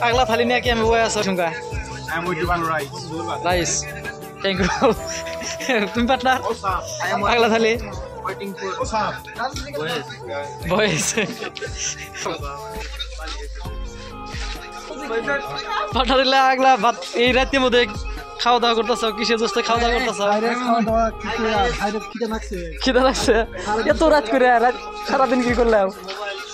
আগলা থালি নিয়ে কি আমি বয়ে আছো সঙ্গে I'm with you on rice. Rice thank you তুমি পার্টনার আগলা থালি Waiting for Osam. বয়েস পার্টনার দিলে আগলা ভাত এই রাতের মধ্যে খাওয়া দাওয়া করতেছো কিসের দোস্তে খাওয়া দাওয়া করতেছো খিদা লাগছে এত রাত করে রাত সারাদিন কি করলাম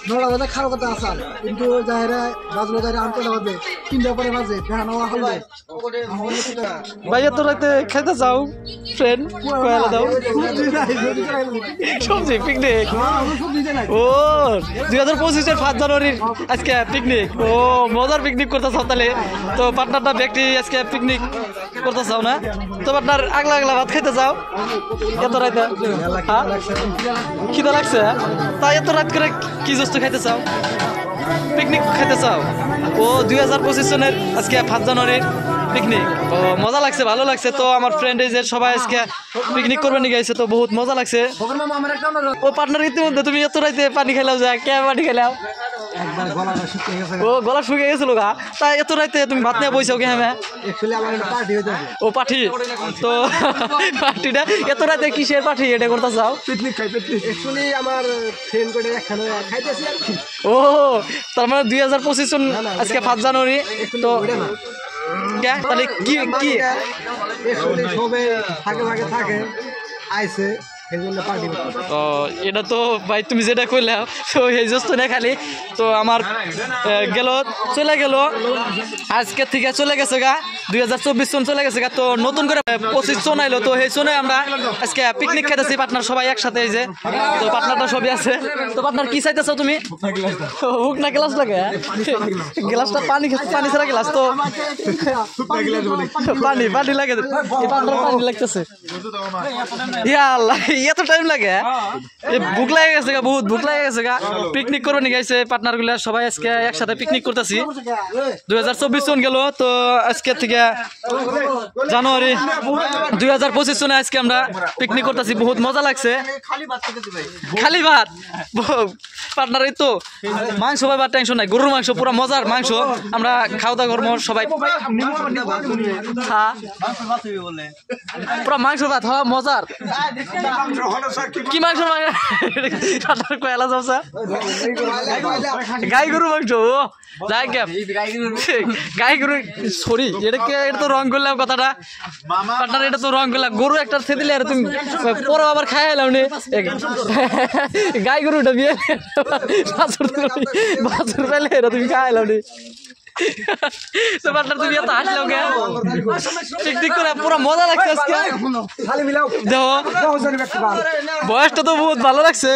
নটা বাজে খাওয়ার কথা আসাল কিন্তু যাহেরা বাজলো যাহেরা আনতে বাজে 3টা পরে বাজে বেহানো হলে ভাই এত রাতে খাইতে যাও ফ্রেন্ড কয়লা দাও সবজি পিকনিক ও 2025 এর 5 জানুয়ারির আজকে পিকনিক ও মজার পিকনিক করতেছ তাহলে তো পার্টনারটা ব্যক্তি আজকে পিকনিক করতে চাও না তো পার্টনার আগলা আগলা ভাত খাইতে যাও এত রাতে খিদা লাগছে তাই এত রাত করে কি জস্ত খাইতে চাও পিকনিক খাইতে চাও ও 2025 সনের আজকে 5 জানুয়ারির পিকনিক ও মজা লাগছে ভালো লাগছে তো আমার ফ্রেন্ড এই যে সবাই আজকে পিকনিক করবে নিয়ে গেছে তো বহুত মজা লাগছে ও পার্টনার ইতিমধ্যে তুমি এত রাইতে পানি খেলাও যা কে পানি খেলাও একবার গলাটা শুকিয়ে গেছে ও গলা শুকিয়ে গেছিল গা তাই এত রাইতে তুমি ভাত নিয়ে বইছো কে হ্যাঁ অ্যাকচুয়ালি আমার একটা পার্টি হইতে হবে ও পাঠি তো পার্টিটা এত রাতে কিসের পাঠি এটা করতে চাও পিকনিক খাই পিকনিক অ্যাকচুয়ালি আমার ফ্রেন্ড করে একখানে খাইতেছি আর কি ও তার মানে 2025 সন আজকে 5 জানুয়ারি তো কে তাহলে কি কি অ্যাকচুয়ালি সবে ভাগে ভাগে থাকে আইছে সেজন্য পার্টি ও এটা তো ভাই তুমি যেটা কইলা তো এই জস্ত না খালি তো আমার গেল চলে গেল আজকে থেকে চলে গেছে গা 2024 সন চলে গেছে গা তো নতুন করে 25 সন আইলো তো এই সনে আমরা আজকে পিকনিক খাইতেছি পার্টনার সবাই একসাথে এই যে তো পার্টনারটা সবই আছে তো পার্টনার কি চাইতেছো তুমি হুক না গ্লাস লাগে গ্লাসটা পানি পানি ছাড়া গ্লাস তো পানি পানি লাগে এই পার্টনার পানি লাগতেছে ইয়া আল্লাহ এত টাইম লাগে ভুক লাগে গেছে গা বহুত ভুক লাগে গেছে গা পিকনিক করবে নিয়ে গেছে পার্টনার গুলা সবাই আজকে একসাথে পিকনিক করতেছি 2024 সন গেল তো আজকে থেকে জানুয়ারি 2025 সনে আজকে আমরা পিকনিক করতেছি বহুত মজা লাগছে খালি ভাত পার্টনার এই তো মাংস ভাই টেনশন নাই গরুর মাংস পুরো মজার মাংস আমরা খাওয়া দাওয়া করবো সবাই পুরো মাংস ভাত হওয়া মজার কি মাংস কয়লা যাবছা গাই গরু মাংস ও যাই গাই গরু সরি এটা তো রং করলাম কথাটা পার্টনার এটা তো রং করলাম গরু একটা দিলে আর তুমি পরে আবার খাই এলাম নি গাই গরুটা বিয়ে বাছুর পেলে এটা তুমি খাই এলাম নি তো পার্টনার তুমি এত হাসলাও গে পিকনিক করে পুরো মজা লাগছে আজকে দেখো বয়সটা তো বহুত ভালো লাগছে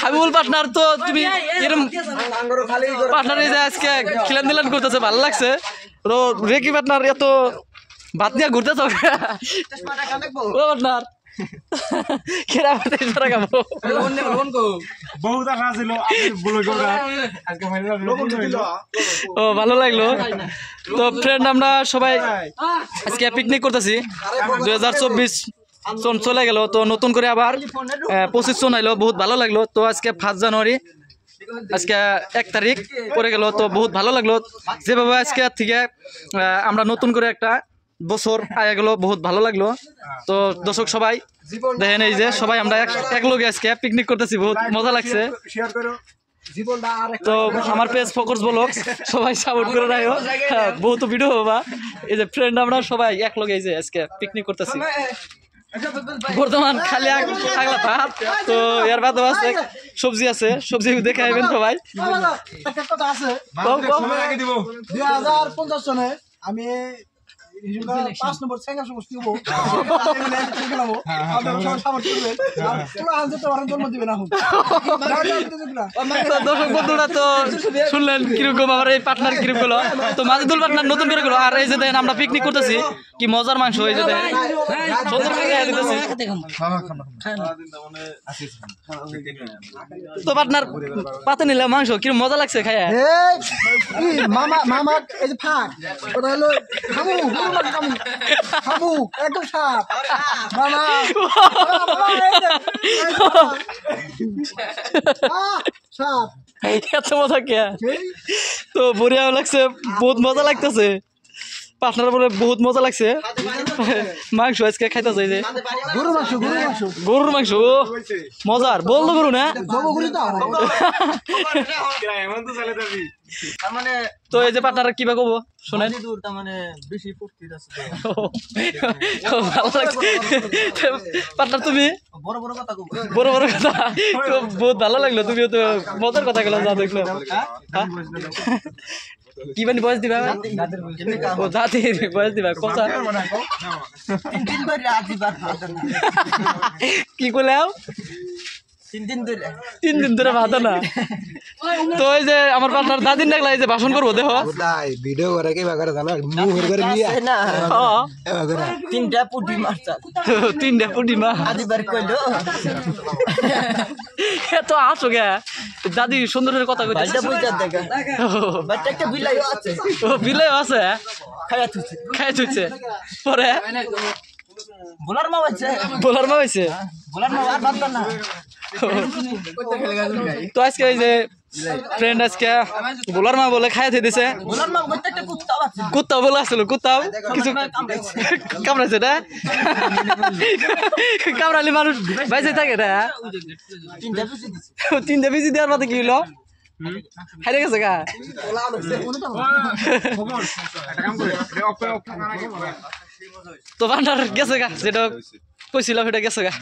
হাবিবুল পার্টনার তো তুমি এরকম পার্টনার এই যে আজকে খিলান দিলান করতেছে ভালো লাগছে তো রেকি পার্টনার এত ভাত নিয়ে ঘুরতেছ ও পার্টনার ও ভালো লাগলো তো ফ্রেন্ড আমরা সবাই আজকে পিকনিক করতেছি 2024 সন চলে গেল তো নতুন করে আবার 25 সন আইলো বহুত ভালো লাগলো তো আজকে 5 জানুয়ারি আজকে 1 তারিখ পরে গেল তো বহুত ভালো লাগলো যেভাবে আজকে থেকে আমরা নতুন করে একটা বছর আয়া গেল বহুত ভালো লাগলো তো দর্শক সবাই দেখেন এই যে সবাই আমরা এক লগে আজকে পিকনিক করতেছি বহুত মজা লাগছে তো আমার পেজ ফোকাস ব্লগ সবাই সাপোর্ট করে রাখো বহুত ভিডিও হবা এই যে ফ্রেন্ড আমরা সবাই এক লগে এই যে আজকে পিকনিক করতেছি বর্তমান খালি আগলা ভাত তো এর বাদেও আছে সবজি আছে সবজি দেখে আইবেন সবাই 2050 সনে আমি 5 নম্বর সেঙ্গা সমষ্টি হবো জন্ম দিবে না দর্শক বন্ধুরা তো শুনলেন কিরকম আমার এই পার্টনার কিরকম গেলো তো মাজেদুল পার্টনার নতুন করে গেলো আর এই যে দেখেন আমরা পিকনিক করতেছি কি মজার মাংস এই যে দেখেন তো পার্টনার পাতে নিলাম মাংস কিরকম মজা লাগছে খাইয়া মামা মামা এই যে ফাঁক ওটা হলো খাবো একদম সাপ মামা সাপ এত মজা কে তো বড়িয়া লাগছে বহুত মজা লাগতেছে পার্টনার পরে বহুত মজা লাগছে মাংস আজকে খাইতেছে যে গরুর মাংস ও মজার বলতো গরু না তো এই যে পার্টনার কিবা কব শোনেন ভালো লাগছে পার্টনার তুমি বড় বড় কথা তো বহুত ভালো লাগলো তুমিও তো মজার কথা গেলো যা দেখলো কি মানে বয়স দিবা ও দাদির বয়স দিবা কথা কি করলাম 3 দিন ধরে ভাত না তো এই যে আমার পার্টনার দাদির ডাকলা এই যে ভাষণ করবো দেখো ভিডিও করে কি বাগারে জানো মুহের করে নিয়া তিনটা পুটি মারতা 3টা পুটি মা আদিবার কইলো এত আছো গে দাদি সুন্দরের কথা কইতে বাড়িটা বুঝা দেখা বাড়িটা একটা বিলাইও আছে ও বিলে আছে খায়া তুইছে পরে বোলার মা হইছে বোলার মা হইছে বোলার মা আর বাদ না তো আজকে এই যে ফ্রেন্ড আজকে বোলার মা বলে খাইতে দিছে বোলার মা কইতে একটা কুত্তা আছে কুত্তা বলে আসছিল কুত্তাও কিছু কামড়াইছে না কামড়ালি মানুষ বাইসে থাকে না তিনটা বেশি দেওয়ার মতো কি হলো হারিয়ে গেছে গা তো ভান্ডার গেছে গা যেটা কইছিলাম সেটা গেছে গা